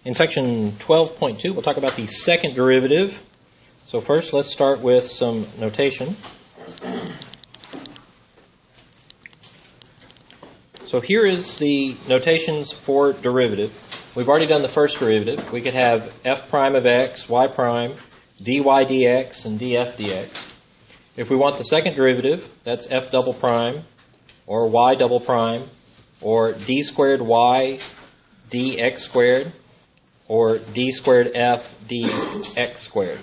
In section 12.2, we'll talk about the second derivative. So first, let's start with some notation. So here is the notations for derivative. We've already done the first derivative. We could have f prime of x, y prime, dy dx, and df dx. If we want the second derivative, that's f double prime, or y double prime, or d squared y dx squared, or d squared f dx squared.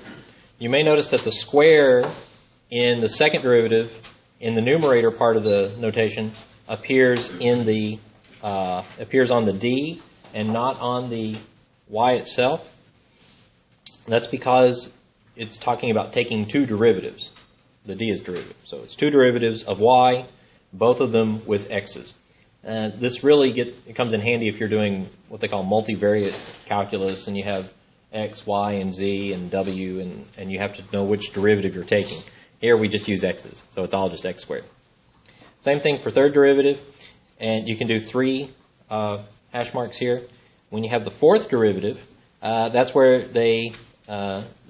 You may notice that the square in the second derivative, in the numerator part of the notation, appears on the d and not on the y itself. That's because it's talking about taking two derivatives. The d is derivative. So it's two derivatives of y, both of them with x's. This really it comes in handy if you're doing what they call multivariate calculus and you have x, y, and z, and w, and you have to know which derivative you're taking. Here we just use x's, so it's all just x squared. Same thing for third derivative, and you can do three hash marks here. When you have the fourth derivative, that's where they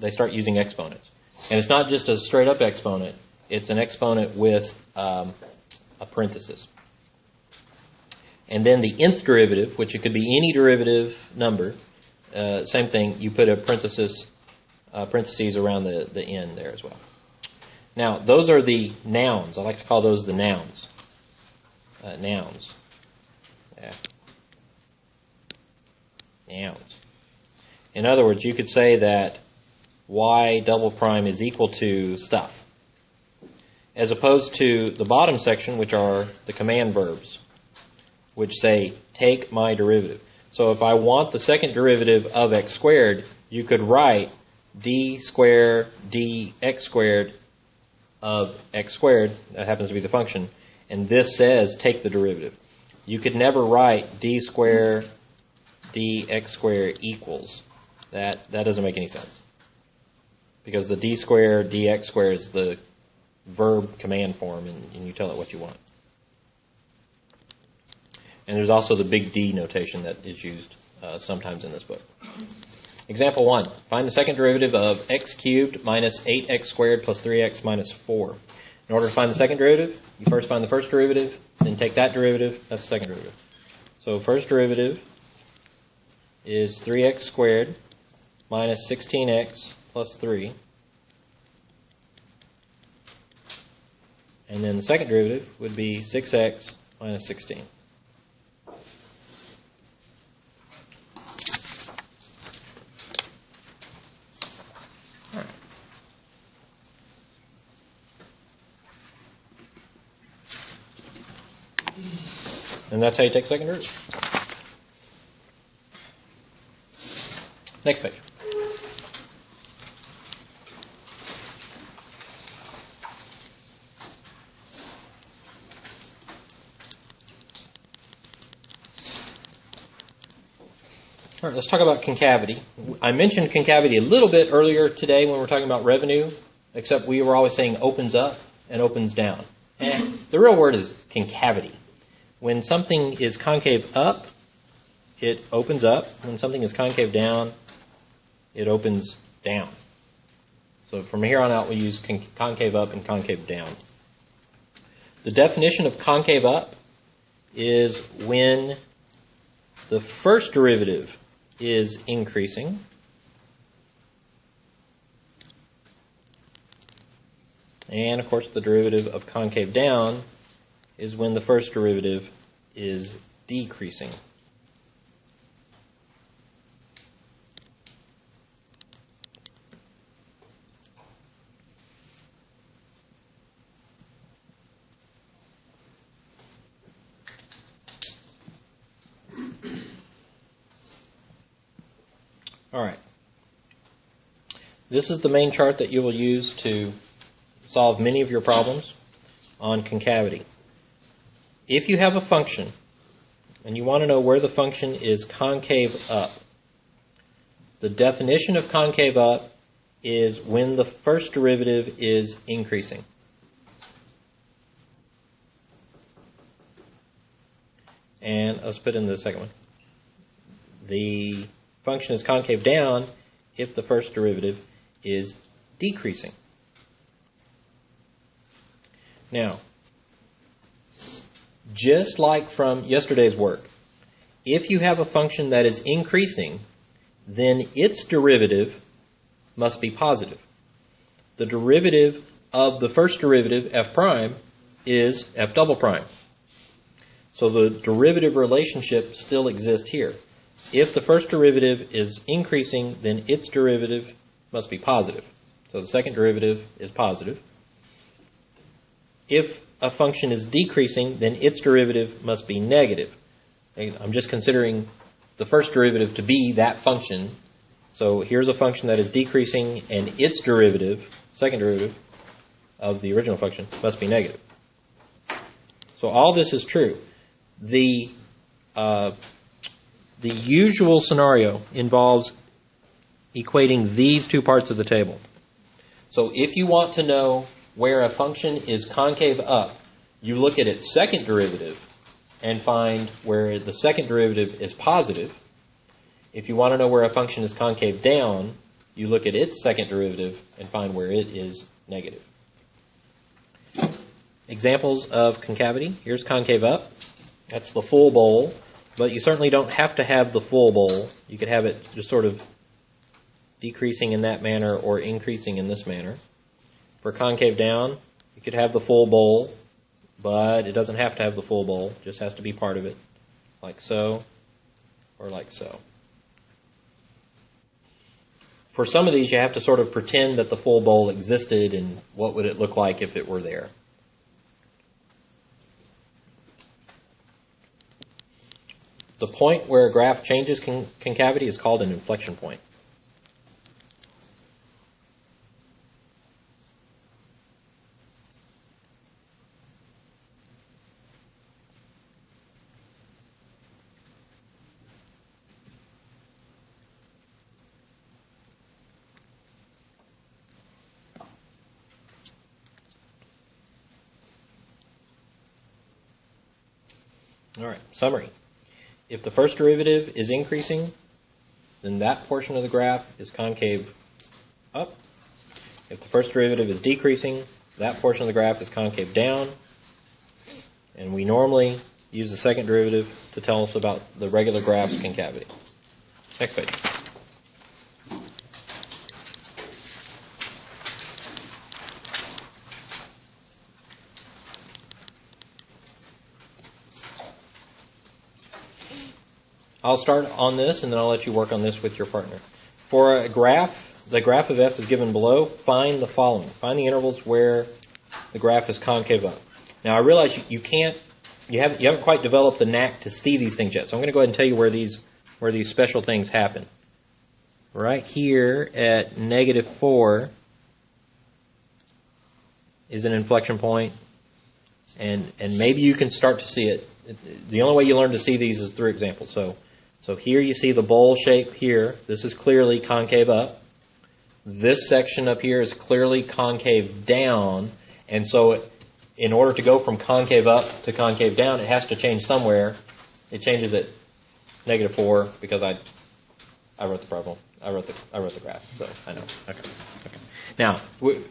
start using exponents. And it's not just a straight up exponent, it's an exponent with a parenthesis. And then the nth derivative, which it could be any derivative number, same thing, you put a parentheses around the n there as well. Now, those are the nouns. I like to call those the nouns. Nouns. Yeah. Nouns. In other words, you could say that y double prime is equal to stuff, as opposed to the bottom section, which are the command verbs, which say, take my derivative. So if I want the second derivative of x squared, you could write d squared dx squared of x squared, that happens to be the function, and this says take the derivative. You could never write d squared dx squared equals. That doesn't make any sense. Because the d squared dx squared is the verb command form, and you tell it what you want. And there's also the big D notation that is used sometimes in this book. Example 1. Find the second derivative of x cubed minus 8x squared plus 3x minus 4. In order to find the second derivative, you first find the first derivative, then take that derivative, that's the second derivative. So first derivative is 3x squared minus 16x plus 3. And then the second derivative would be 6x minus 16. And that's how you take second derivative. Next page. All right, let's talk about concavity. I mentioned concavity a little bit earlier today when we were talking about revenue, except we were always saying opens up and opens down. And the real word is concavity. When something is concave up, it opens up. When something is concave down, it opens down. So from here on out, we use concave up and concave down. The definition of concave up is when the first derivative is increasing, and of course the derivative of concave down is when the first derivative is decreasing. All right. This is the main chart that you will use to solve many of your problems on concavity. If you have a function and you want to know where the function is concave up, the definition of concave up is when the first derivative is increasing. And let's put in the second one. The function is concave down if the first derivative is decreasing. Now, just like from yesterday's work, if you have a function that is increasing, then its derivative must be positive. The derivative of the first derivative, f prime, is f double prime. So the derivative relationship still exists here. If the first derivative is increasing, then its derivative must be positive. So the second derivative is positive. If a function is decreasing, then its derivative must be negative. I'm just considering the first derivative to be that function. So here's a function that is decreasing, and its derivative, second derivative of the original function, must be negative. So all this is true. The usual scenario involves equating these two parts of the table. So if you want to know where a function is concave up, you look at its second derivative and find where the second derivative is positive. If you want to know where a function is concave down, you look at its second derivative and find where it is negative. Examples of concavity. Here's concave up. That's the full bowl, but you certainly don't have to have the full bowl. You could have it just sort of decreasing in that manner or increasing in this manner. For concave down, you could have the full bowl, but it doesn't have to have the full bowl. It just has to be part of it, like so or like so. For some of these, you have to sort of pretend that the full bowl existed, and what would it look like if it were there. The point where a graph changes concavity is called an inflection point. All right, summary. If the first derivative is increasing, then that portion of the graph is concave up. If the first derivative is decreasing, that portion of the graph is concave down. And we normally use the second derivative to tell us about the regular graph's concavity. Next page. I'll start on this, and then I'll let you work on this with your partner. For a graph, the graph of f is given below. Find the following. Find the intervals where the graph is concave up. Now, I realize you haven't quite developed the knack to see these things yet, so I'm going to go ahead and tell you where these special things happen. Right here at -4 is an inflection point, and maybe you can start to see it. The only way you learn to see these is through examples. So here you see the bowl shape here. This is clearly concave up. This section up here is clearly concave down. And so in order to go from concave up to concave down, it has to change somewhere. It changes at -4 because I wrote the problem. I wrote the graph, so I know. Okay. Now,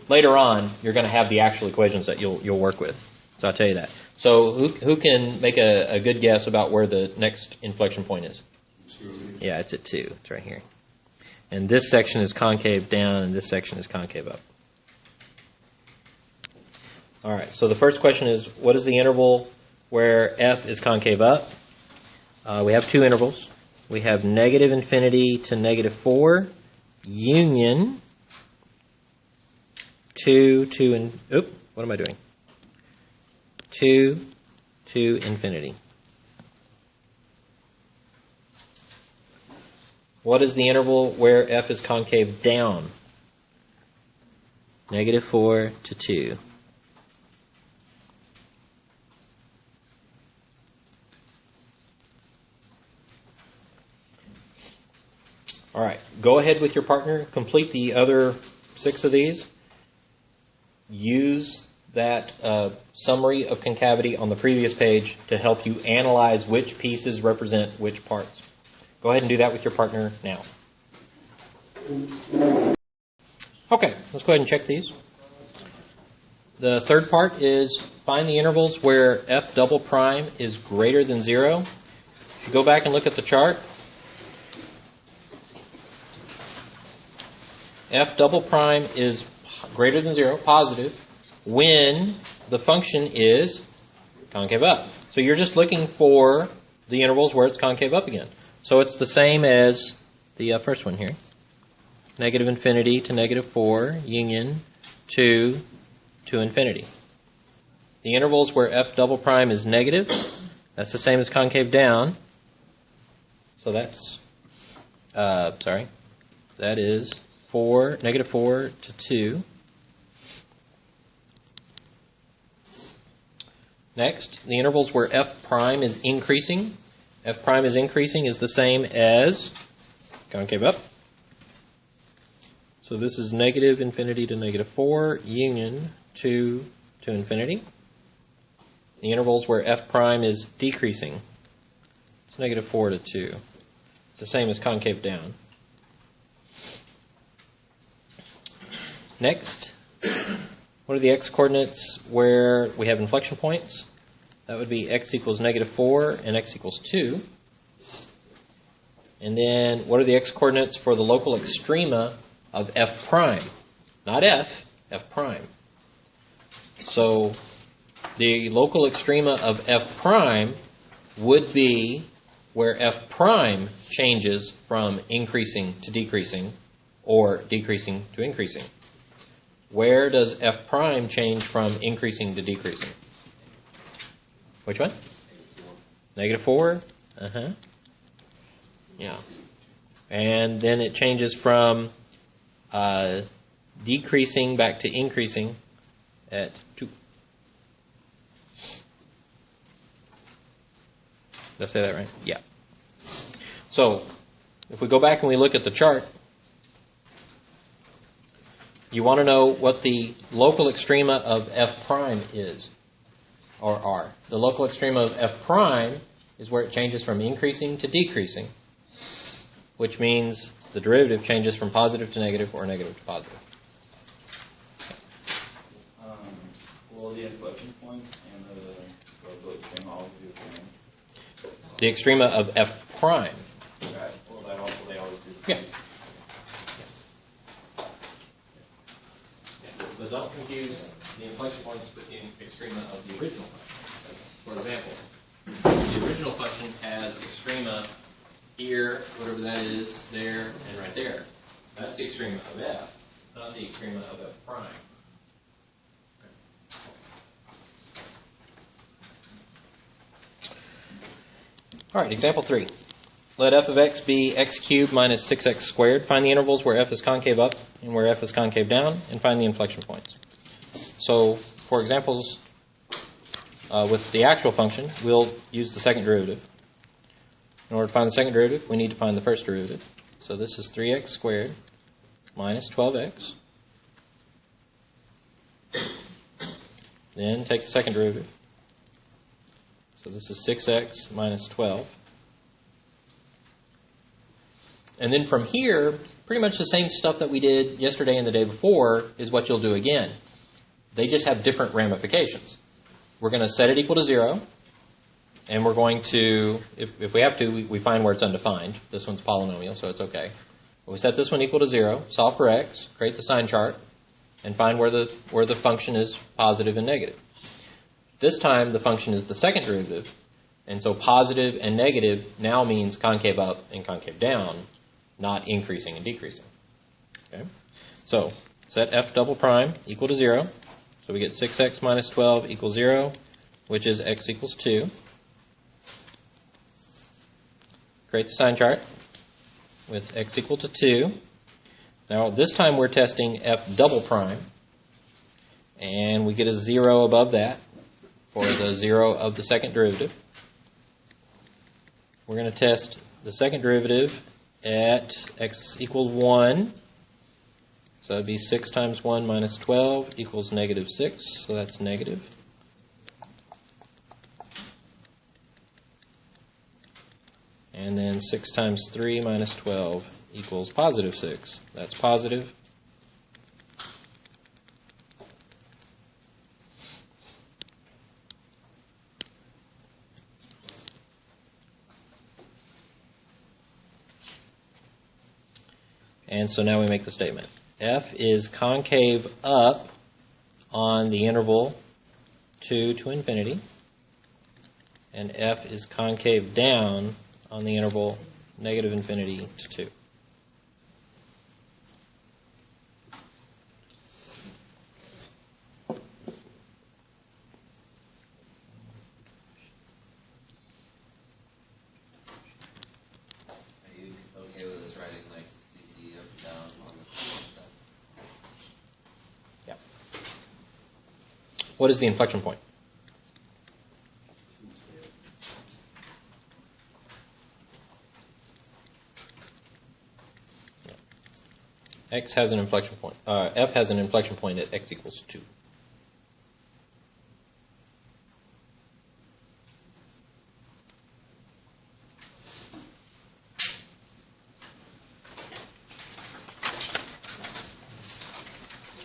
later on, you're going to have the actual equations that you'll work with. So I'll tell you that. So who can make a good guess about where the next inflection point is? 2. Yeah, it's at 2. It's right here. And this section is concave down, and this section is concave up. All right, so the first question is, what is the interval where f is concave up? We have two intervals. We have -infinity to -4, union 2 to, what am I doing? 2 to infinity. What is the interval where f is concave down? -4 to 2. All right, go ahead with your partner. Complete the other 6 of these. Use that summary of concavity on the previous page to help you analyze which pieces represent which parts. Go ahead and do that with your partner now. Okay, let's go ahead and check these. The third part is find the intervals where f double prime is greater than 0. If you go back and look at the chart, f double prime is greater than 0, positive, when the function is concave up. So you're just looking for the intervals where it's concave up again. So it's the same as the first one here. Negative infinity to negative 4, union 2 to infinity. The intervals where f double prime is negative, that's the same as concave down. So that's, that is negative 4 to 2. Next, the intervals where f prime is increasing. F prime is increasing is the same as concave up. So this is negative infinity to negative 4, union 2 to infinity. The intervals where f prime is decreasing, it's negative 4 to 2. It's the same as concave down. Next, what are the x-coordinates where we have inflection points? That would be x equals negative 4 and x equals 2. And then what are the x-coordinates for the local extrema of f prime? Not f, f prime. So the local extrema of f prime would be where f prime changes from increasing to decreasing or decreasing to increasing. Where does f prime change from increasing to decreasing? Which one? Negative 4? Yeah. And then it changes from decreasing back to increasing at 2. Did I say that right? Yeah. So, if we go back and we look at the chart, you want to know what the local extrema of f prime is, or are. The local extrema of f prime is where it changes from increasing to decreasing, which means the derivative changes from positive to negative or negative to positive. Will the inflection points and the local extrema always be the same? The extrema of f prime. Right. Well, they always do the Yeah. same. But don't confuse the inflection points with the extrema of the original function. For example, the original function has extrema here, whatever that is, there, and right there. That's the extrema of f, not the extrema of f prime. All right, example 3. Let f of x be x cubed minus 6x squared. Find the intervals where f is concave up and where f is concave down, and find the inflection points. So, for examples with the actual function, we'll use the second derivative. In order to find the second derivative, we need to find the first derivative. So this is 3x squared minus 12x. Then take the second derivative. So this is 6x minus 12. And then from here, pretty much the same stuff that we did yesterday and the day before is what you'll do again. They just have different ramifications. We're going to set it equal to 0. And we're going to, if we have to, we find where it's undefined. This one's polynomial, so it's okay. But we set this one equal to 0, solve for x, create the sign chart, and find where the function is positive and negative. This time, the function is the second derivative, and so positive and negative now means concave up and concave down, not increasing and decreasing. Okay? So, set f double prime equal to 0. So we get 6x minus 12 equals 0, which is x equals 2. Create the sign chart with x equal to 2. Now this time we're testing f double prime, and we get a 0 above that for the 0 of the second derivative. We're going to test the second derivative at x equals 1. So that would be 6 times 1 minus 12 equals negative 6, so that's negative. And then 6 times 3 minus 12 equals positive 6. That's positive. And so now we make the statement. F is concave up on the interval 2 to infinity, and F is concave down on the interval negative infinity to 2. What is the inflection point? X has an inflection point. F has an inflection point at x equals 2.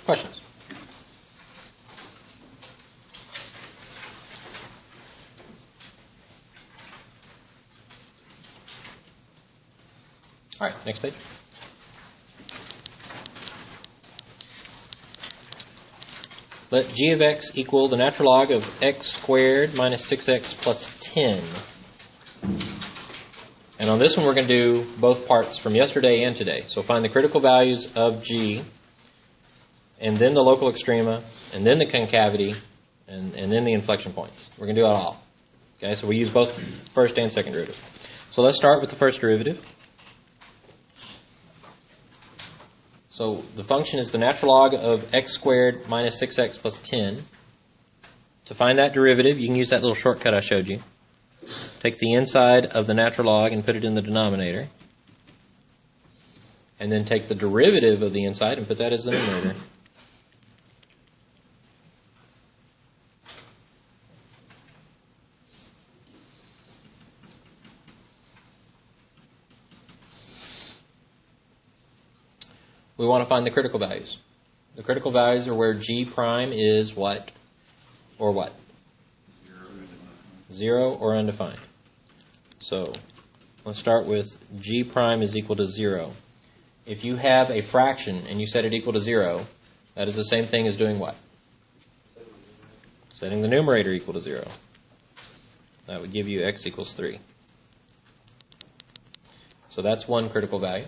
Questions? All right, next page. Let g of x equal the natural log of x squared minus 6x plus 10. And on this one, we're going to do both parts from yesterday and today. So find the critical values of g, and then the local extrema, and then the concavity, and then the inflection points. We're going to do it all. Okay, so we use both first and second derivative. So let's start with the first derivative. So the function is the natural log of x squared minus 6x plus 10. To find that derivative, you can use that little shortcut I showed you. Take the inside of the natural log and put it in the denominator. And then take the derivative of the inside and put that as the numerator. We want to find the critical values. The critical values are where g prime is what? Or what? 0 or undefined. So let's start with g prime is equal to 0. If you have a fraction and you set it equal to 0, that is the same thing as doing what? Setting the numerator equal to 0. That would give you x equals 3. So that's one critical value.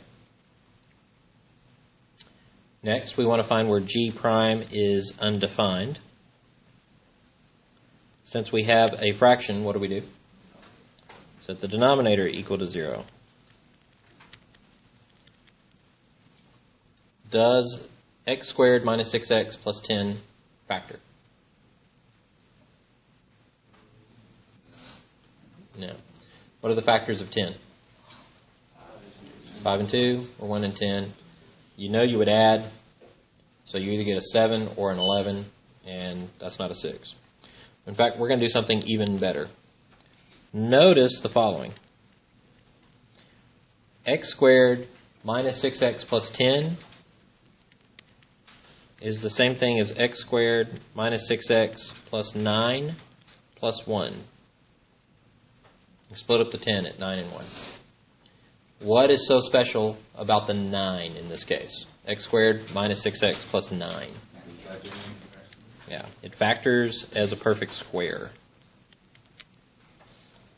Next, we want to find where g prime is undefined. Since we have a fraction, what do? Set the denominator equal to 0. Does x squared minus 6x plus 10 factor? No. What are the factors of 10? 5 and 2 or 1 and 10? You know you would add, so you either get a 7 or an 11, and that's not a 6. In fact, we're going to do something even better. Notice the following. X squared minus 6x plus 10 is the same thing as x squared minus 6x plus 9 plus 1. We split up the 10 at 9 and 1. What is so special about the 9 in this case? X squared minus 6x plus 9. Yeah, it factors as a perfect square.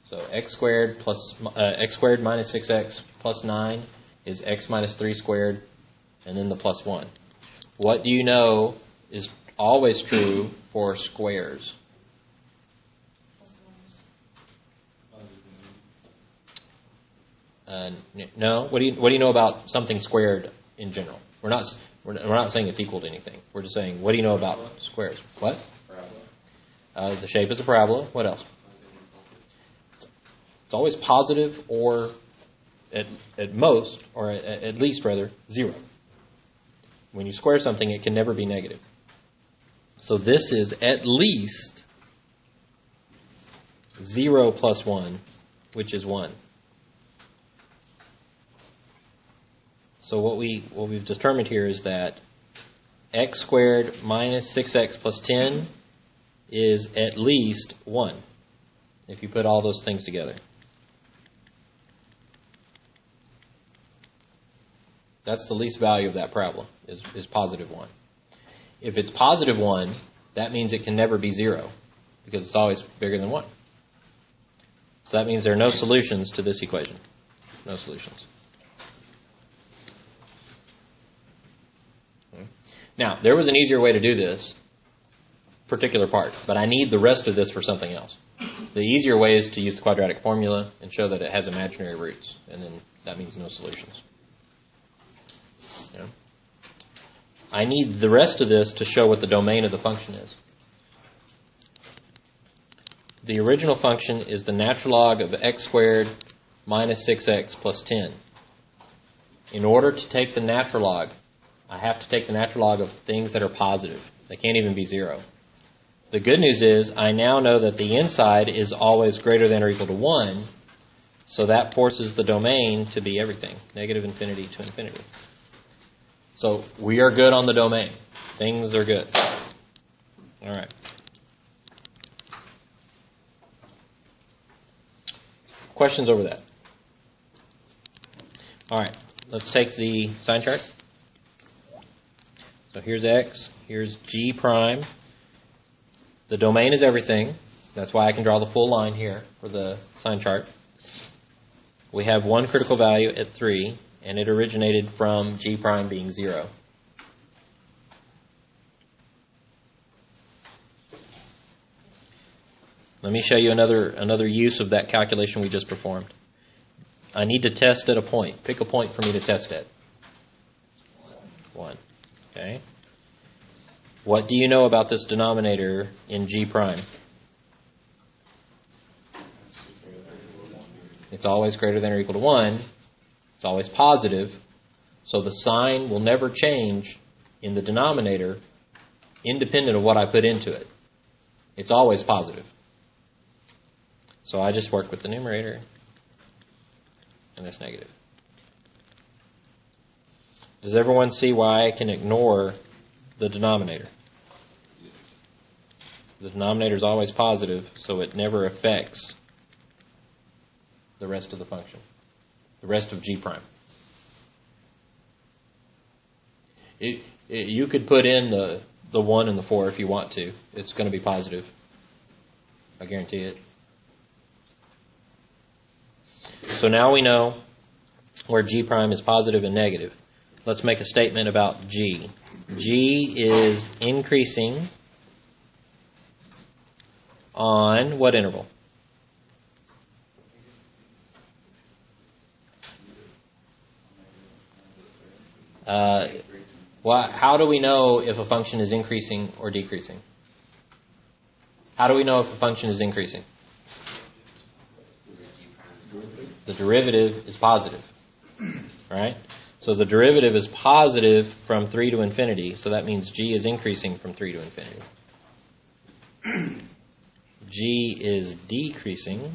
So x squared minus 6x plus 9 is x minus 3 squared, and then the plus 1. What do you know is always true for squares? No. What do you know about something squared in general? We're not saying it's equal to anything. We're just saying, what do you know about squares? What? Parabola. The shape is a parabola. What else? It's always positive, or at most, or at least rather, 0. When you square something, it can never be negative. So this is at least 0 plus 1, which is 1. So what we've determined here is that x squared minus 6x plus 10 is at least 1, if you put all those things together. That's the least value of that parabola, is positive 1. If it's positive 1, that means it can never be 0, because it's always bigger than 1. So that means there are no solutions to this equation. No solutions. Okay. Now, there was an easier way to do this particular part, but I need the rest of this for something else. The easier way is to use the quadratic formula and show that it has imaginary roots, and then that means no solutions. Yeah. I need the rest of this to show what the domain of the function is. The original function is the natural log of x squared minus 6x plus 10. In order to take the natural log, I have to take the natural log of things that are positive. They can't even be 0. The good news is I now know that the inside is always greater than or equal to 1, so that forces the domain to be everything, negative infinity to infinity. So we are good on the domain. Things are good. All right. Questions over that? All right. Let's take the sign chart. So here's x. Here's g prime. The domain is everything. That's why I can draw the full line here for the sign chart. We have one critical value at 3. And it originated from g prime being 0. Let me show you another use of that calculation we just performed. I need to test at a point. Pick a point for me to test at. 1. Okay. What do you know about this denominator in g prime? It's always greater than or equal to 1. It's always positive, so the sign will never change in the denominator independent of what I put into it. It's always positive. So I just work with the numerator, and that's negative. Does everyone see why I can ignore the denominator? The denominator is always positive, so it never affects the rest of the function. The rest of g prime. You could put in the 1 and the 4 if you want to. It's going to be positive. I guarantee it. So now we know where g prime is positive and negative. Let's make a statement about g. G is increasing on what interval? How do we know if a function is increasing or decreasing? How do we know if a function is increasing? The derivative is positive, right? So the derivative is positive from 3 to infinity, so that means g is increasing from 3 to infinity. G is decreasing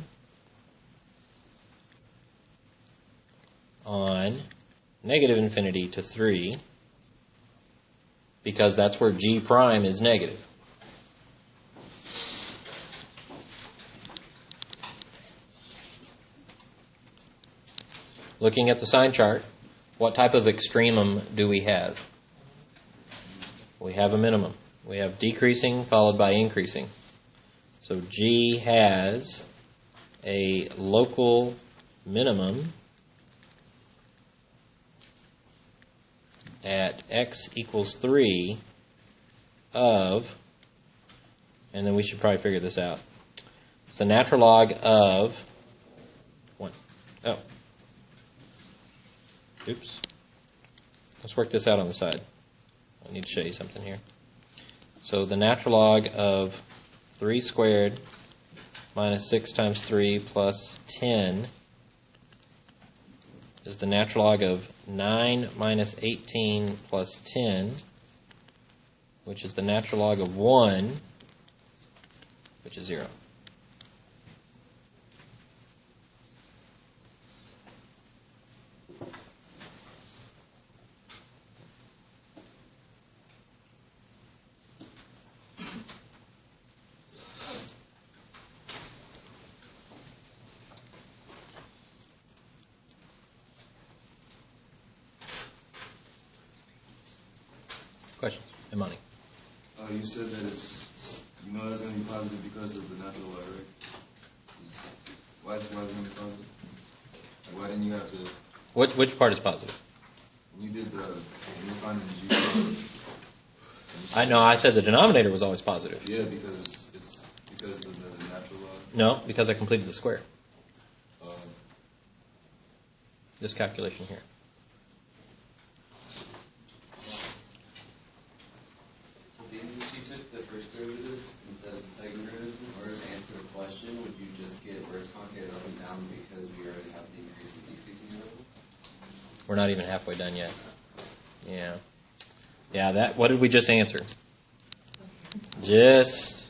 on negative infinity to 3, because that's where g prime is negative. Looking at the sign chart, what type of extremum do we have? We have a minimum. We have decreasing followed by increasing. So g has a local minimum at x equals 3 of, and then we should probably figure this out. It's the natural log of 1. Oh. Oops. Let's work this out on the side. I need to show you something here. So the natural log of 3 squared minus 6 times 3 plus 10 is the natural log of 9 minus 18 plus 10, which is the natural log of 1, which is 0. Questions? Imani. You said that it's, you know that's going to be positive because of the natural log, right? Why is it going to be positive? Like, why didn't you have to... Which part is positive? When you did the... When you were finding the G... I know, I said the denominator was always positive. Yeah, because it's because of the natural log? No, because I completed the square. This calculation here. If you took the first derivative instead of the second derivative, in order to answer the question, would you just get where it's concatenated up and down because we already have the increase and decreasing interval? We're not even halfway done yet. Yeah. Yeah, that. What did we just answer? Just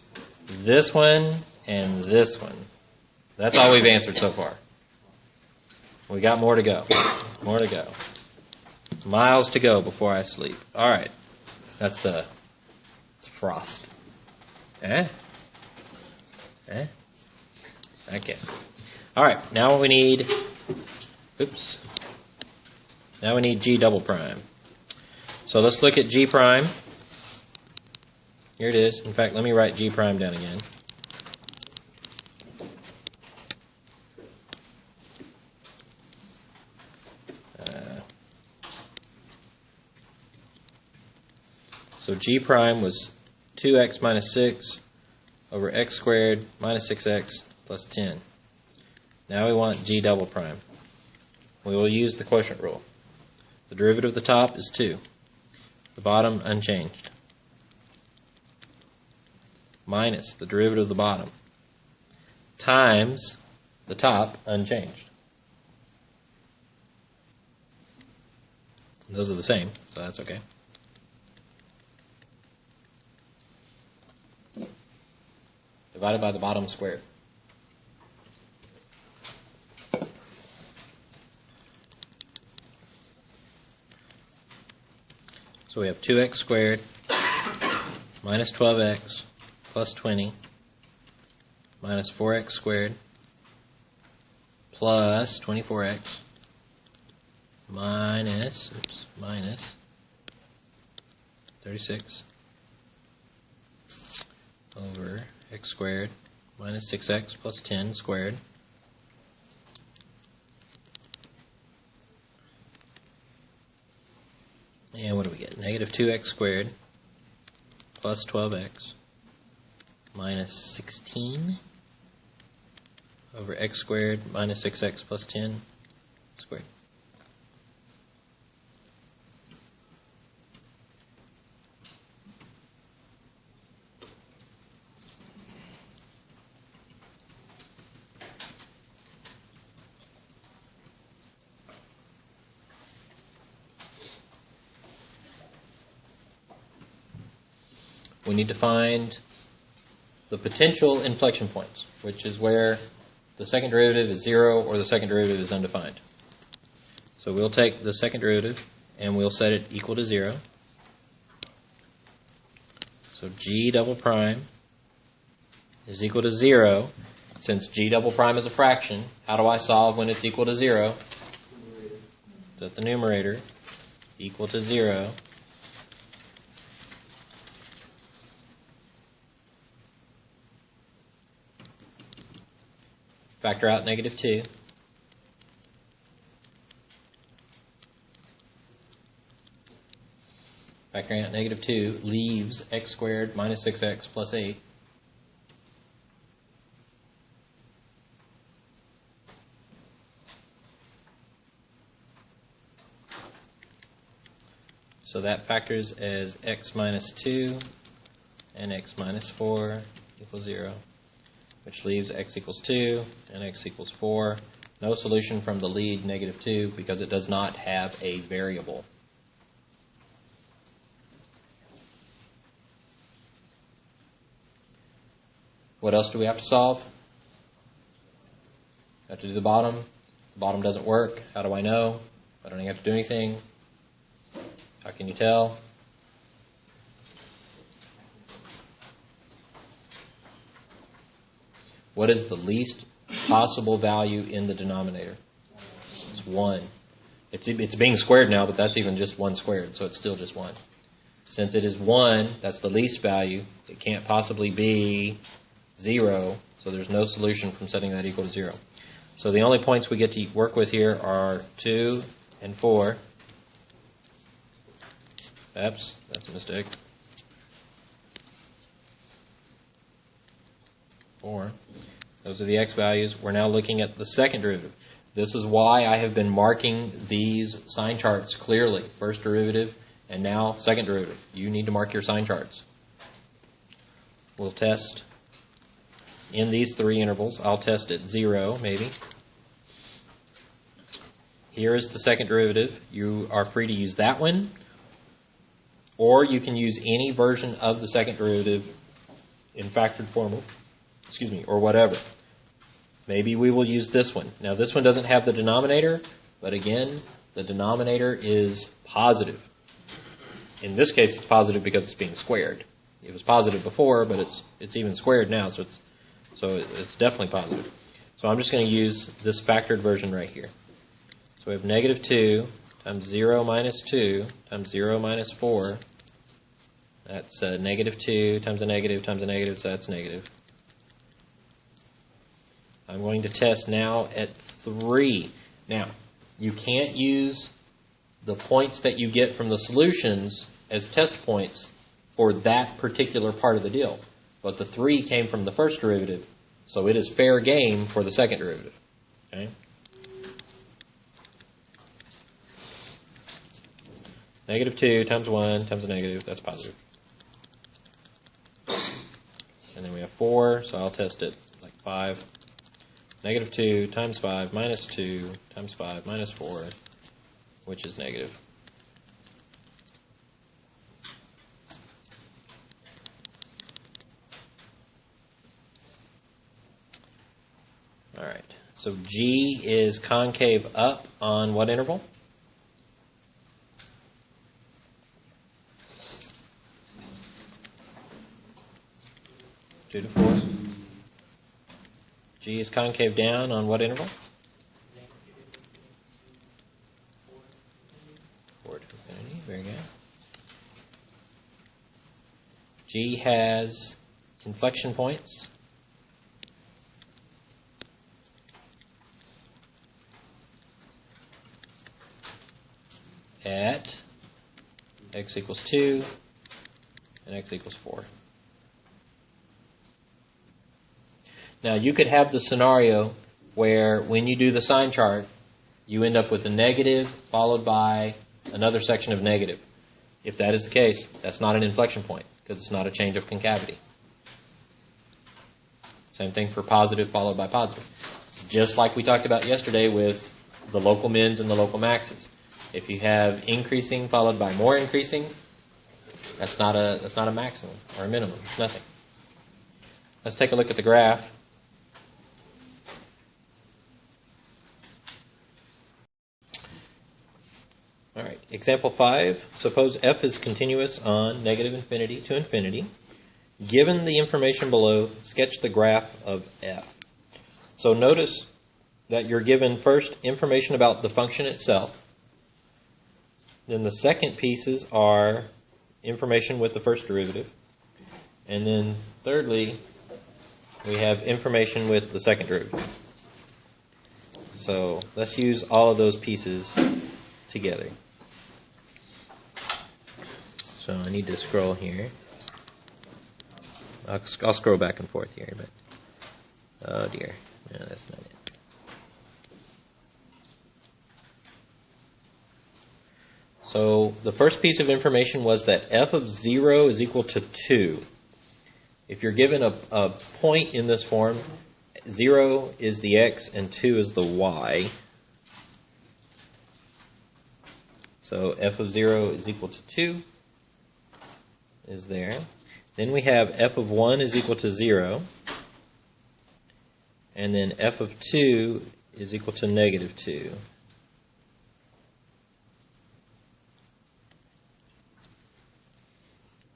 this one and this one. That's all we've answered so far. We got more to go. More to go. Miles to go before I sleep. All right. That's it's frost. Eh? Okay. All right. Now we need. Oops. Now we need G double prime. So let's look at G prime. Here it is. In fact, let me write G prime down again. So G prime was 2x minus 6 over x squared minus 6x plus 10. Now we want G double prime. We will use the quotient rule. The derivative of the top is 2. The bottom unchanged. Minus the derivative of the bottom times the top unchanged. Those are the same, so that's okay. Divided by the bottom squared. So we have 2x squared minus 12x plus 20 minus 4x squared plus 24x minus 36 over x squared minus 6x plus 10 squared and what do we get? Negative 2x squared plus 12x minus 16 over x squared minus 6x plus 10 squared. We need to find the potential inflection points, which is where the second derivative is 0 or the second derivative is undefined. So we'll take the second derivative and we'll set it equal to 0. So G double prime is equal to 0. Since G double prime is a fraction, how do I solve when it's equal to 0? Set the numerator equal to 0. Factor out negative 2. Factoring out negative 2 leaves x squared minus 6x plus 8. So that factors as x minus 2 and x minus 4 equals 0. Which leaves x equals 2 and x equals 4. No solution from the lead -2 because it does not have a variable. What else do we have to solve? Have to do the bottom. The bottom doesn't work. How do I know? I don't even have to do anything. How can you tell? What is the least possible value in the denominator? It's 1. It's being squared now, but that's even just 1 squared, so it's still just 1. Since it is 1, that's the least value. It can't possibly be 0, so there's no solution from setting that equal to 0. So the only points we get to work with here are 2 and 4. Oops, that's a mistake. 4. Those are the x values. We're now looking at the second derivative. This is why I have been marking these sign charts clearly. First derivative and now second derivative. You need to mark your sign charts. We'll test in these 3 intervals. I'll test at 0, maybe. Here is the second derivative. You are free to use that one, or you can use any version of the second derivative in factored form, or whatever. Maybe we will use this one. Now this one doesn't have the denominator, but again, the denominator is positive. In this case, it's positive because it's being squared. It was positive before, but it's even squared now, so it's definitely positive. So I'm just going to use this factored version right here. So we have -2 times 0 minus 2 times 0 minus 4. That's -2 times a negative times a negative, so that's negative. I'm going to test now at 3. Now, you can't use the points that you get from the solutions as test points for that particular part of the deal. But the 3 came from the first derivative, so it is fair game for the second derivative. Okay? -2 times 1 times a negative, that's positive. And then we have 4, so I'll test it like 5. -2 times 5 minus 2 times 5 minus 4, which is negative. All right, so G is concave up on what interval? Two to 4. G is concave down on what interval? 4 to infinity. Very good. G has inflection points. At x equals 2 and x equals 4. Now, you could have the scenario where when you do the sign chart, you end up with a negative followed by another section of negative. If that is the case, that's not an inflection point because it's not a change of concavity. Same thing for positive followed by positive. It's just like we talked about yesterday with the local mins and the local maxes. If you have increasing followed by more increasing, that's not a maximum or a minimum. It's nothing. Let's take a look at the graph. All right, example 5. Suppose f is continuous on negative infinity to infinity. Given the information below, sketch the graph of f. So notice that you're given first information about the function itself. Then the second pieces are information with the first derivative. And then thirdly, we have information with the second derivative. So let's use all of those pieces together. So I need to scroll here. I'll scroll back and forth here, but oh dear, no, that's not it. So the first piece of information was that f of 0 is equal to 2. If you're given a point in this form, 0 is the x and 2 is the y. So f of 0 is equal to 2 is there. Then we have f of 1 is equal to 0. And then f of 2 is equal to negative 2.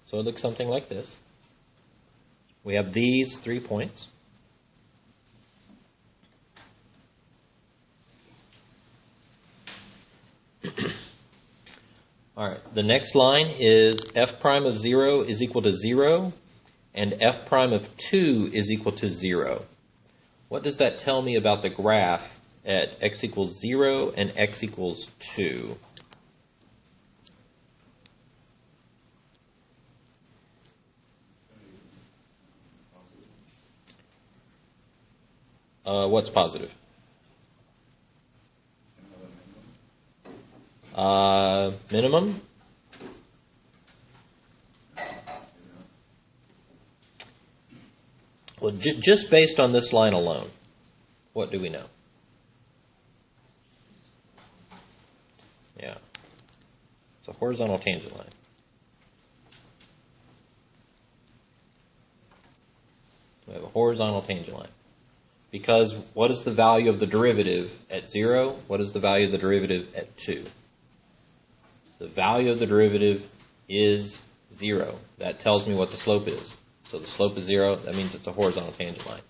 So it looks something like this. We have these 3 points. All right, the next line is f prime of 0 is equal to 0, and f prime of 2 is equal to 0. What does that tell me about the graph at x equals 0 and x equals 2? What's positive? Minimum? Well, just based on this line alone, what do we know? Yeah. It's a horizontal tangent line. We have a horizontal tangent line. Because what is the value of the derivative at 0? What is the value of the derivative at 2? The value of the derivative is 0. That tells me what the slope is. So the slope is 0. That means it's a horizontal tangent line.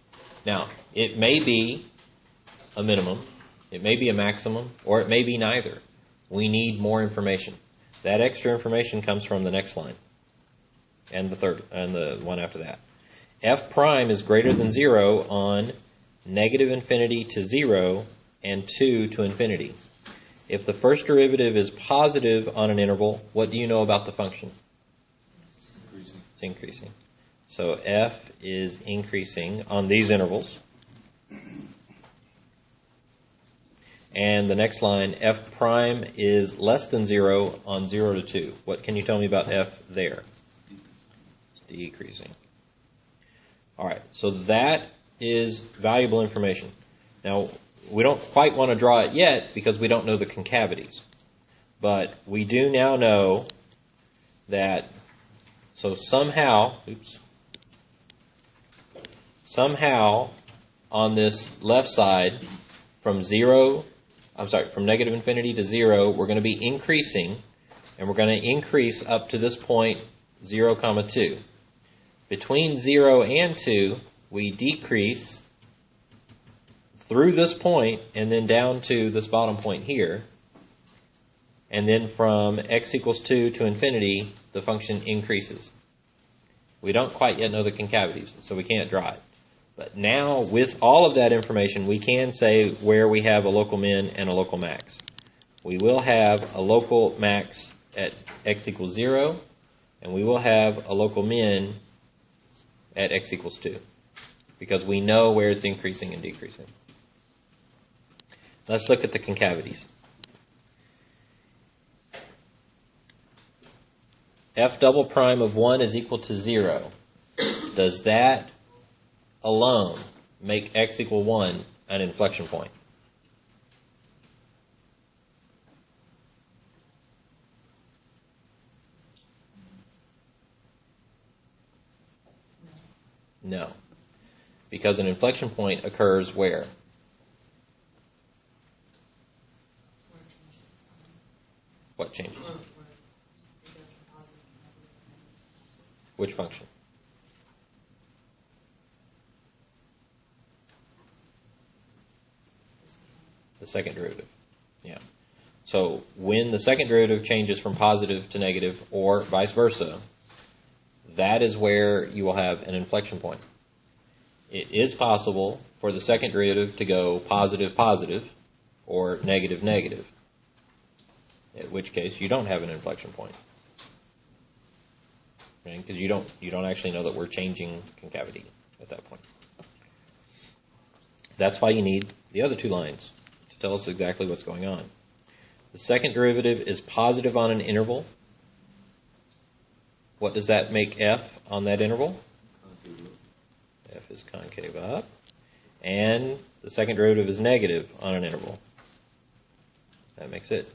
Now, it may be a minimum, it may be a maximum, or it may be neither. We need more information. That extra information comes from the next line and the third and the one after that. F prime is greater than 0 on negative infinity to 0 and 2 to infinity. If the first derivative is positive on an interval, what do you know about the function? Increasing. It's increasing. So f is increasing on these intervals. And the next line, f prime is less than 0 on 0 to 2. What can you tell me about f there? It's decreasing. All right, so that is valuable information. Now, we don't quite want to draw it yet because we don't know the concavities. But we do now know that, so somehow on this left side, from negative infinity to 0, we're going to be increasing, and we're going to increase up to this point, 0, 2. Between 0 and 2, we decrease through this point and then down to this bottom point here. And then from x equals 2 to infinity, the function increases. We don't quite yet know the concavities, so we can't draw it. But now, with all of that information, we can say where we have a local min and a local max. We will have a local max at x equals 0, and we will have a local min at x equals 2, because we know where it's increasing and decreasing. Let's look at the concavities. F double prime of 1 is equal to 0. Does that alone make x equal 1 an inflection point? No. Because an inflection point occurs where? What changes? Which function? The second derivative. Yeah. So when the second derivative changes from positive to negative, or vice versa, that is where you will have an inflection point. It is possible for the second derivative to go positive, positive, or negative, negative, in which case you don't have an inflection point. Okay? Because you don't actually know that we're changing concavity at that point. That's why you need the other two lines to tell us exactly what's going on. The second derivative is positive on an interval. What does that make f on that interval? Concave up. F is concave up. and the second derivative is negative on an interval. That makes it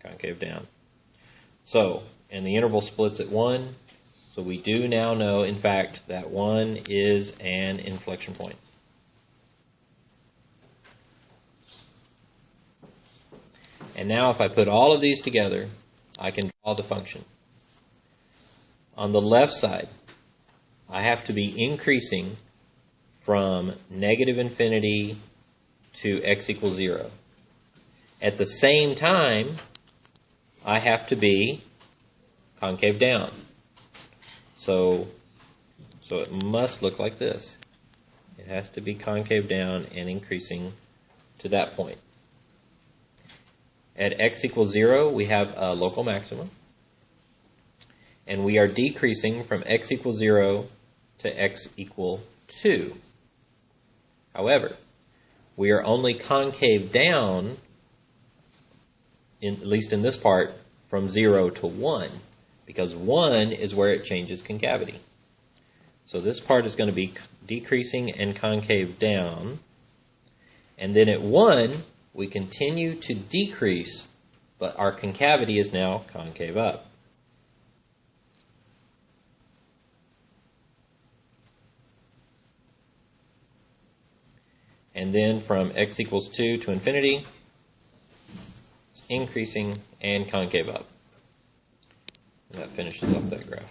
concave down. So, and the interval splits at 1, so we do now know, in fact, that 1 is an inflection point. And now if I put all of these together, I can draw the function. On the left side, I have to be increasing from negative infinity to x equals 0. At the same time, I have to be concave down. So it must look like this. It has to be concave down and increasing to that point. At x equals 0, we have a local maximum. And we are decreasing from x equals 0 to x equal 2. However, we are only concave down, at least in this part, from 0 to 1, because 1 is where it changes concavity. So this part is going to be decreasing and concave down, and then at 1, we continue to decrease, but our concavity is now concave up. And then from x equals 2 to infinity, it's increasing and concave up. And that finishes off that graph.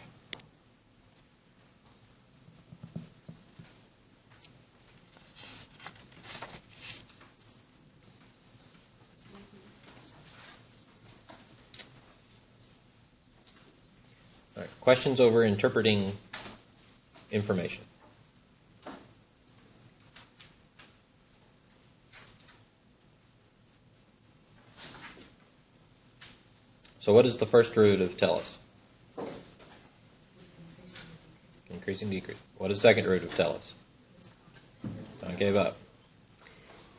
All right, questions over interpreting information? So what does the first derivative tell us? Increasing, decreasing. What does the second derivative tell us? Concave up.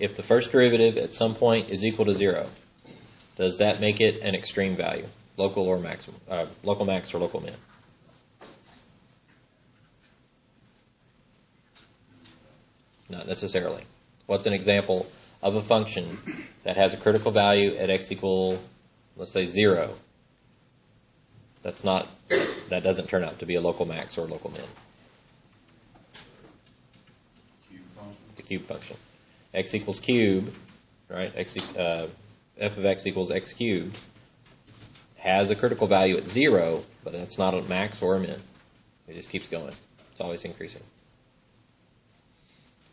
If the first derivative at some point is equal to 0, does that make it an extreme value? Local or maximum? Local max or local min? Not necessarily. What's an example of a function that has a critical value at x equal, let's say, 0? That doesn't turn out to be a local max or a local min. The cube function. X equals cube, right? F of x equals x cubed has a critical value at 0, but that's not a max or a min. It just keeps going. It's always increasing.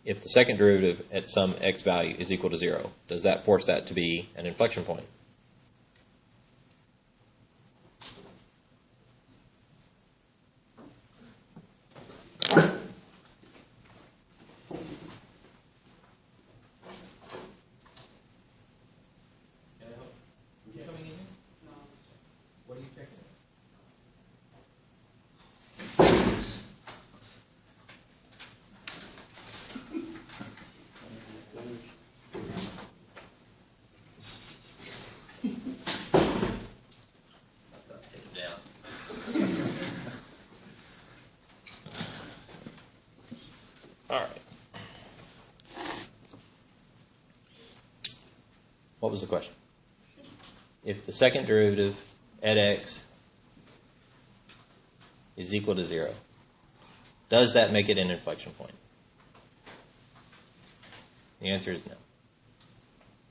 If the second derivative at some x value is equal to 0, does that force that to be an inflection point? All right. What was the question? If the second derivative at x is equal to 0, does that make it an inflection point? The answer is no.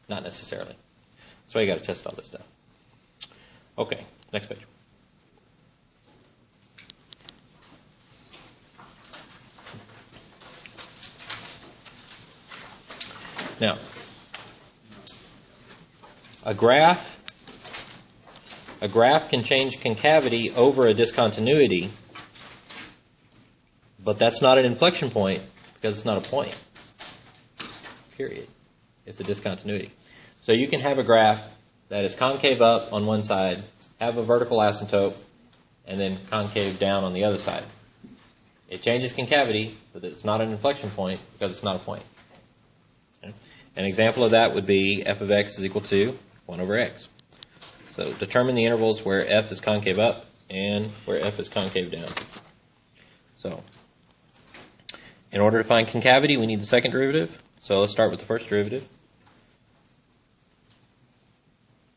Not necessarily. That's why you got to test all this stuff. Okay, next page. Now, a graph can change concavity over a discontinuity, but that's not an inflection point because it's not a point. Period. It's a discontinuity. So you can have a graph that is concave up on one side, have a vertical asymptote, and then concave down on the other side. It changes concavity, but it's not an inflection point because it's not a point. Okay? An example of that would be f of x is equal to 1 over x. So determine the intervals where f is concave up and where f is concave down. So in order to find concavity, we need the second derivative. So let's start with the first derivative.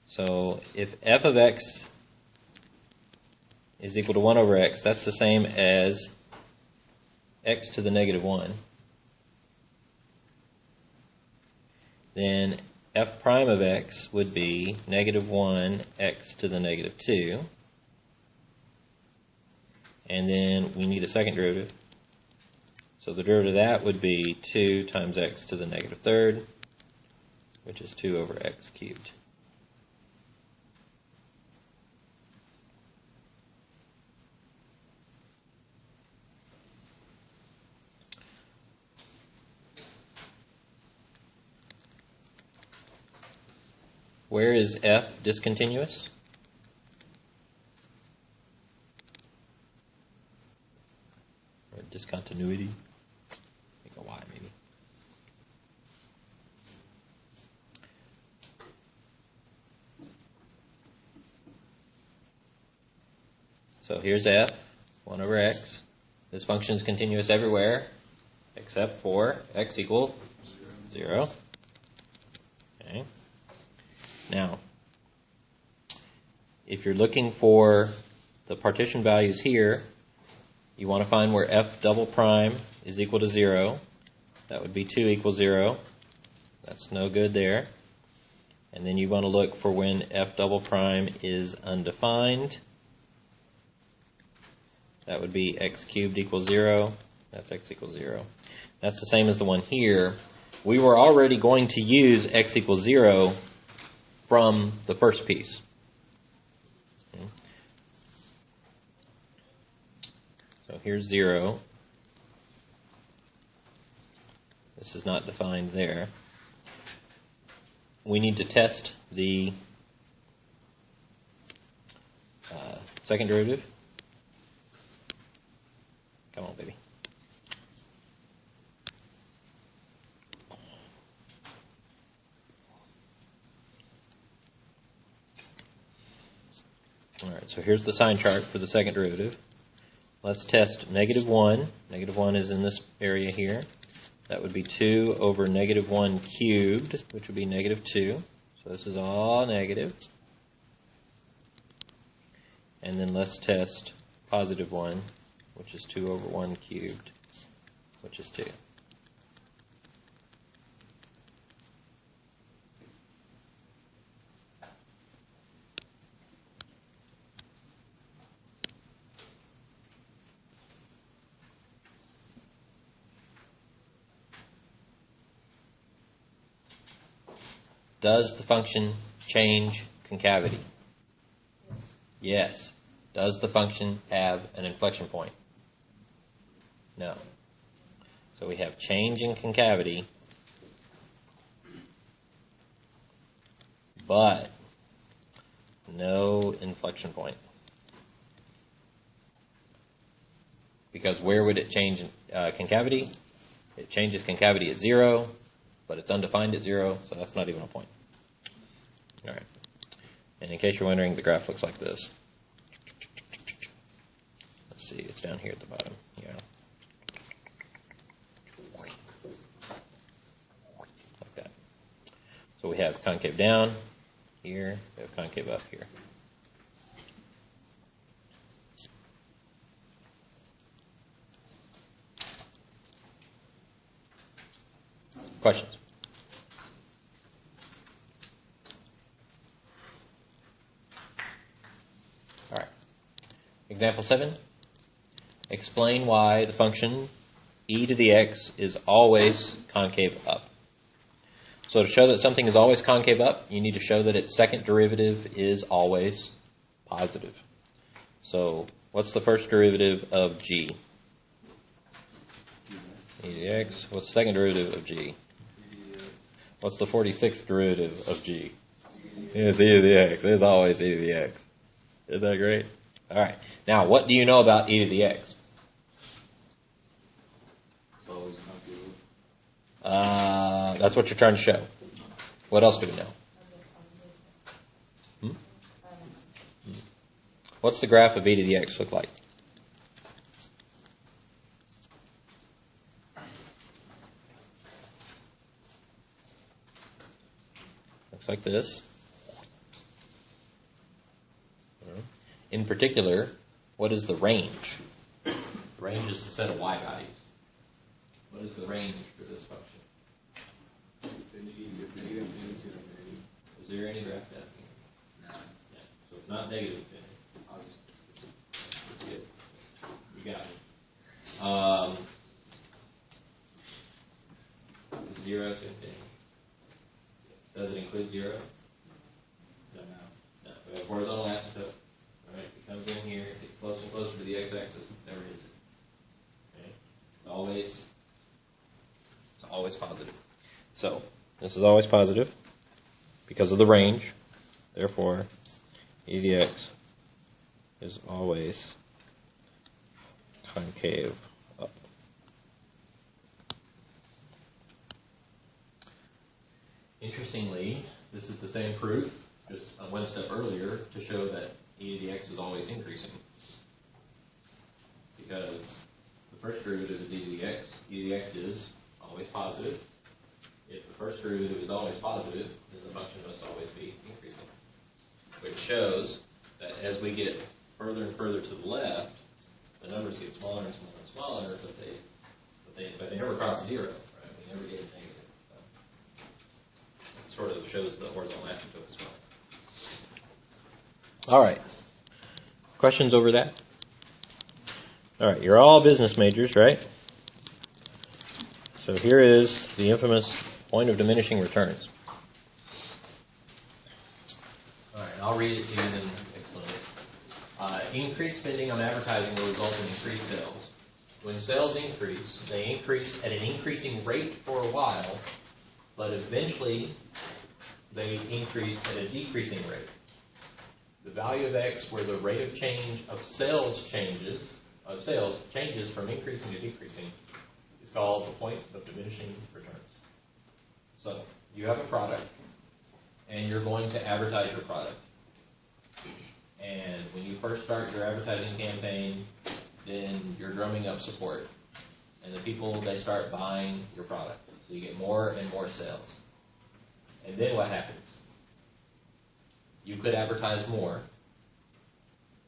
So if f of x is equal to 1 over x, that's the same as x to the negative 1. Then f prime of x would be negative 1 x to the negative 2. And then we need a second derivative. So the derivative of that would be 2 times x to the negative third, which is 2 over x cubed. Where is f discontinuous? Or discontinuity? I think a y maybe. So here's f, 1 over x. This function is continuous everywhere except for x equal 0. Okay. Now, if you're looking for the partition values here, you want to find where f double prime is equal to 0. That would be 2 equals 0. That's no good there. And then you want to look for when f double prime is undefined. That would be x cubed equals 0. That's x equals 0. That's the same as the one here. We were already going to use x equals 0 from the first piece. Okay. So here's 0. This is not defined there. We need to test the second derivative. Come on, baby. Alright, so here's the sign chart for the second derivative. Let's test negative 1. Negative 1 is in this area here. That would be 2 over negative 1 cubed, which would be negative 2. So this is all negative. And then let's test positive 1, which is 2 over 1 cubed, which is 2. Does the function change concavity? Yes. Does the function have an inflection point? No. So we have change in concavity, but no inflection point. Because where would it change concavity? It changes concavity at 0, but it's undefined at 0, so that's not even a point. All right. And in case you're wondering, the graph looks like this. Let's see, it's down here at the bottom. Yeah. Like that. So we have concave down here, we have concave up here. Questions? All right. Example 7. Explain why the function e to the x is always concave up. So to show that something is always concave up, you need to show that its second derivative is always positive. So what's the first derivative of g? E to the x. What's the second derivative of g? What's the 46th derivative of g? It's e to the x. It's always e to the x. Isn't that great? All right. Now, what do you know about e to the x? It's always concave up. That's what you're trying to show. What else do we know? What's the graph of e to the x look like? like this. In particular, what is the range? The range is the set of y values. What is the range for this function? Is there any graph depth? No. So it's not negative infinity. That's good. You got it. 0 to infinity. Does it include 0? No. We have horizontal asymptote. All right, it comes in here, it gets closer and closer to the x-axis, never hits it. Okay? It's always positive. So, this is always positive because of the range. Therefore, e dx is always concave up. Interestingly, this is the same proof, just one step earlier, to show that e to the x is always increasing. Because the first derivative is e to the x. E to the x is always positive. If the first derivative is always positive, then the function must always be increasing. Which shows that as we get further and further to the left, the numbers get smaller and smaller and smaller, but they never cross 0. Right? We never get a negative. So it sort of shows the horizontal asymptote as well. All right. Questions over that? All right. You're all business majors, right? So here is the infamous point of diminishing returns. All right. I'll read it to you and then explain it. Increased spending on advertising will result in increased sales. When sales increase, they increase at an increasing rate for a while, but eventually they increase at a decreasing rate. The value of x where the rate of change of sales changes from increasing to decreasing is called the point of diminishing returns. So you have a product and you're going to advertise your product. And when you first start your advertising campaign, then you're drumming up support. And the people, they start buying your product. So you get more and more sales. And then what happens? You could advertise more,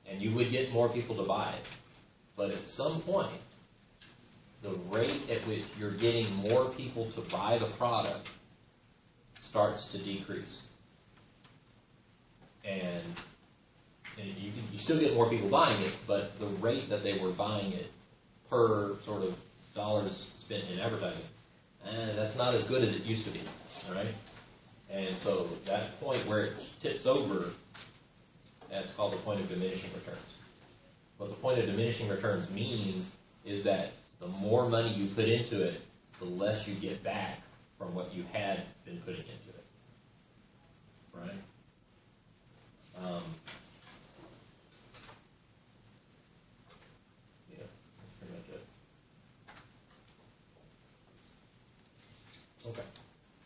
and you would get more people to buy it. But at some point, the rate at which you're getting more people to buy the product starts to decrease. And you still get more people buying it, but the rate that they were buying it per sort of dollars spent in advertising, that's not as good as it used to be. All right? And so that point where it tips over, that's called the point of diminishing returns. What the point of diminishing returns means is that the more money you put into it, the less you get back from what you had been putting into it. Right? Yeah, that's pretty much it. Okay.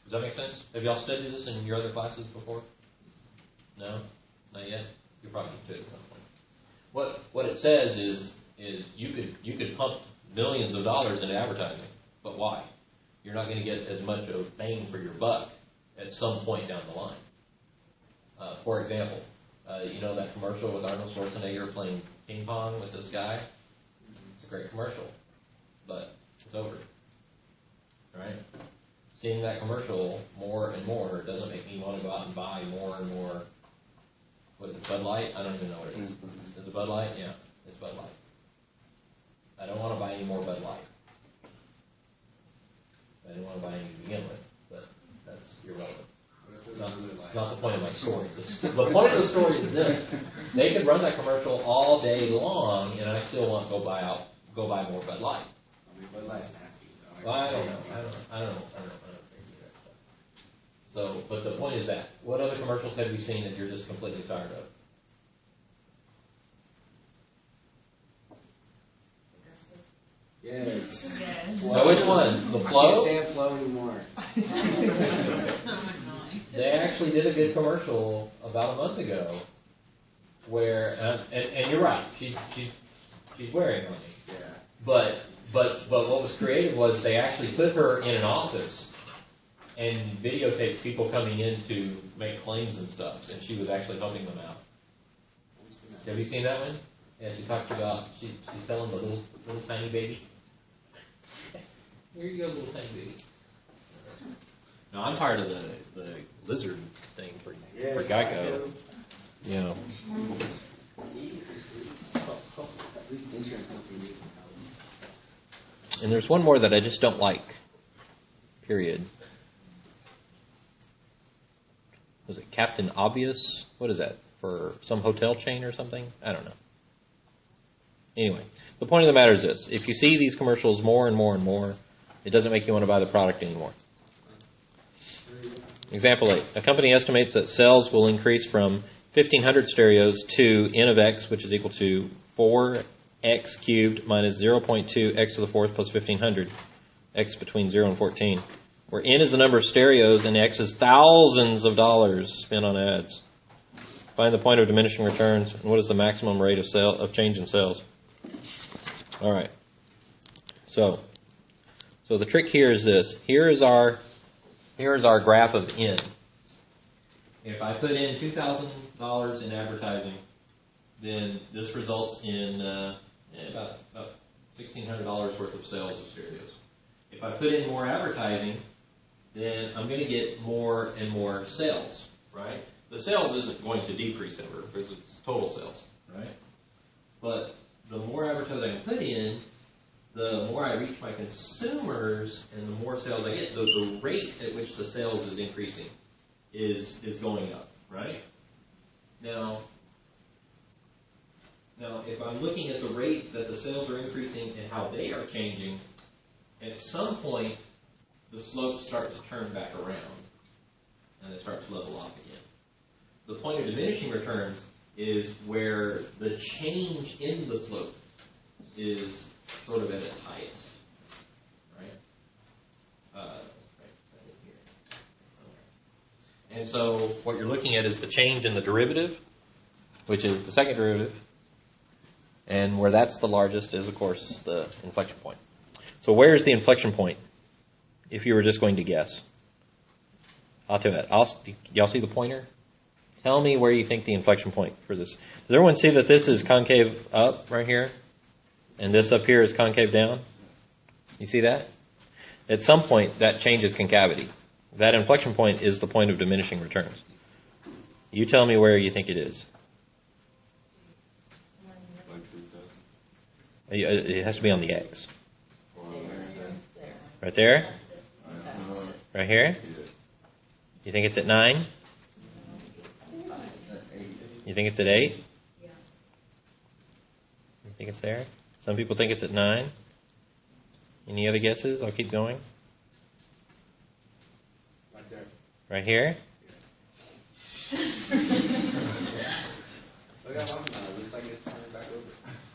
Does that make sense? Have y'all studied this in your other classes before? No? Not yet? You probably need to at some point. What it says is you could pump millions of dollars into advertising, but why? You're not going to get as much of bang for your buck at some point down the line. For example, you know that commercial with Arnold Schwarzenegger playing ping pong with this guy? It's a great commercial, but it's over. Right? Seeing that commercial more and more doesn't make me want to go out and buy more and more. What is it, Bud Light? I don't even know what it is. Is it Bud Light? Yeah, it's Bud Light. I don't want to buy any more Bud Light. I didn't want to buy any to begin with, but that's irrelevant. It's not the point of my story. The point of the story is this. They could run that commercial all day long, and I still want to go buy more Bud Light. I mean, Bud Light's nasty, so Well, I don't know. So, but the point is that, what other commercials have you seen that you're just completely tired of? Yes. Now, which one? The Flow? I can't stand Flow anymore. They actually did a good commercial about a month ago where, and you're right, she's wearing money. Yeah. But what was creative was they actually put her in an office and videotapes people coming in to make claims and stuff, and she was actually helping them out. Have you seen that one? Yeah, she talks about she's selling the little tiny baby. Here you go, little tiny baby. No, I'm tired of the lizard thing for Geico. You know. And there's one more that I just don't like. Period. Was it Captain Obvious? What is that? For some hotel chain or something? I don't know. Anyway, the point of the matter is this. If you see these commercials more and more and more, it doesn't make you want to buy the product anymore. Example 8. A company estimates that sales will increase from 1,500 stereos to n of x, which is equal to 4x cubed minus 0.2 x to the fourth plus 1,500, x between 0 and 14, where n is the number of stereos and x is thousands of dollars spent on ads. Find the point of diminishing returns, and what is the maximum rate of change in sales? All right. So the trick here is this. Here is our graph of n. If I put in $2,000 in advertising, then this results in about $1,600 worth of sales of stereos. If I put in more advertising, then I'm going to get more and more sales, right? The sales isn't going to decrease ever because it's total sales, right? But the more advertising I put in, the more I reach my consumers and the more sales I get. So the rate at which the sales is increasing is going up, right? Now, if I'm looking at the rate that the sales are increasing and how they are changing, at some point the slope starts to turn back around and it starts to level off again. The point of diminishing returns is where the change in the slope is sort of at its highest, right? Right here. And so what you're looking at is the change in the derivative, which is the second derivative, and where that's the largest is, of course, the inflection point. So where's the inflection point, if you were just going to guess? I'll tell you that. Y'all see the pointer? Tell me where you think the inflection point for this. Does everyone see that this is concave up right here? And this up here is concave down? You see that? At some point, that changes concavity. That inflection point is the point of diminishing returns. You tell me where you think it is. It has to be on the x. Right there? Right here? You think it's at 9? You think it's at 8? You think it's there? Some people think it's at 9. Any other guesses? I'll keep going. Right there. Right here? Look how long now. It looks like it's turning back over.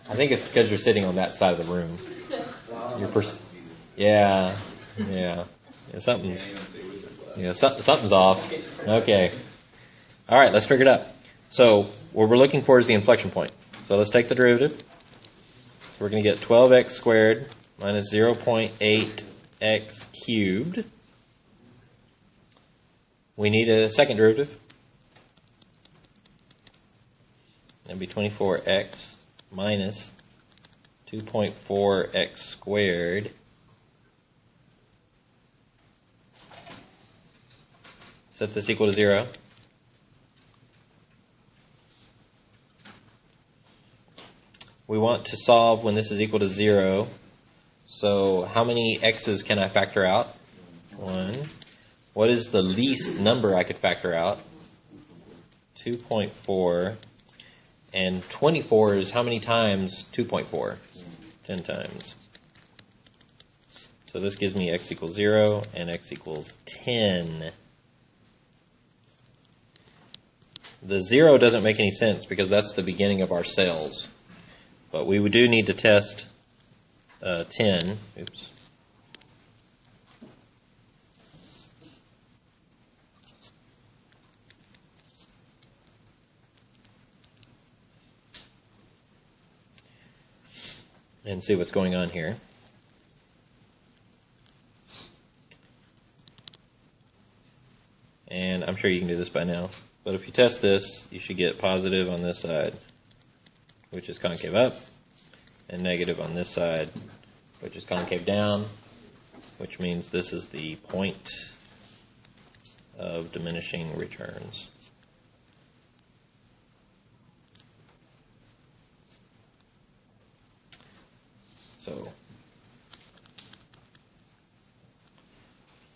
I think it's because you're sitting on that side of the room. Well, Yeah. Something's off. Okay. All right, let's figure it out. So what we're looking for is the inflection point. So let's take the derivative. So we're going to get 12x squared minus 0.8x cubed. We need a second derivative. That'd be 24x minus 2.4x squared. Set this equal to 0. We want to solve when this is equal to 0. So how many x's can I factor out? 1. What is the least number I could factor out? 2.4. And 24 is how many times 2.4? 10 times. So this gives me x equals 0 and x equals 10. The 0 doesn't make any sense because that's the beginning of our cells. But we do need to test 10. Oops. And see what's going on here. and I'm sure you can do this by now, but if you test this, you should get positive on this side, which is concave up, and negative on this side, which is concave down, which means this is the point of diminishing returns.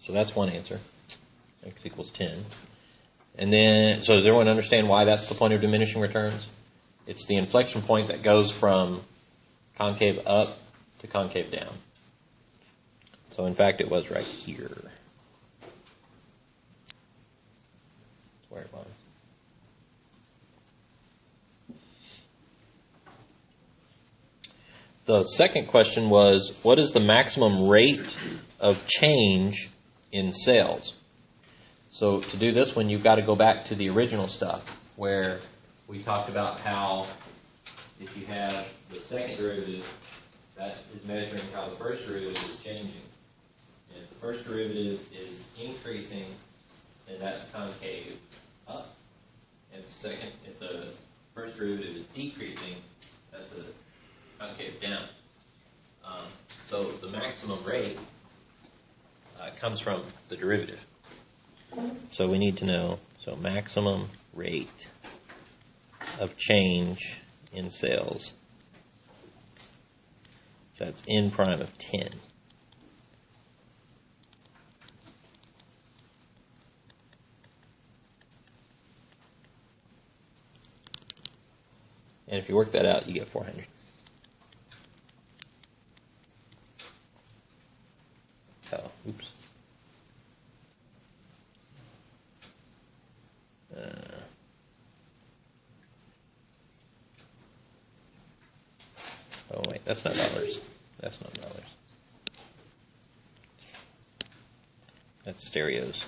So that's one answer. X equals 10. And then, so does everyone understand why that's the point of diminishing returns? It's the inflection point that goes from concave up to concave down. So in fact, it was right here. That's where it was. The second question was, what is the maximum rate of change in sales? So to do this one, you've got to go back to the original stuff where we talked about how if you have the second derivative, that is measuring how the first derivative is changing. And if the first derivative is increasing, then that's concave up. And second, if the first derivative is decreasing, that's a concave down. So the maximum rate comes from the derivative. So we need to know, so maximum rate of change in sales. So that's n prime of 10. And if you work that out, you get 400. Oh, oops. Oh, wait, that's not dollars. That's not dollars. That's stereos.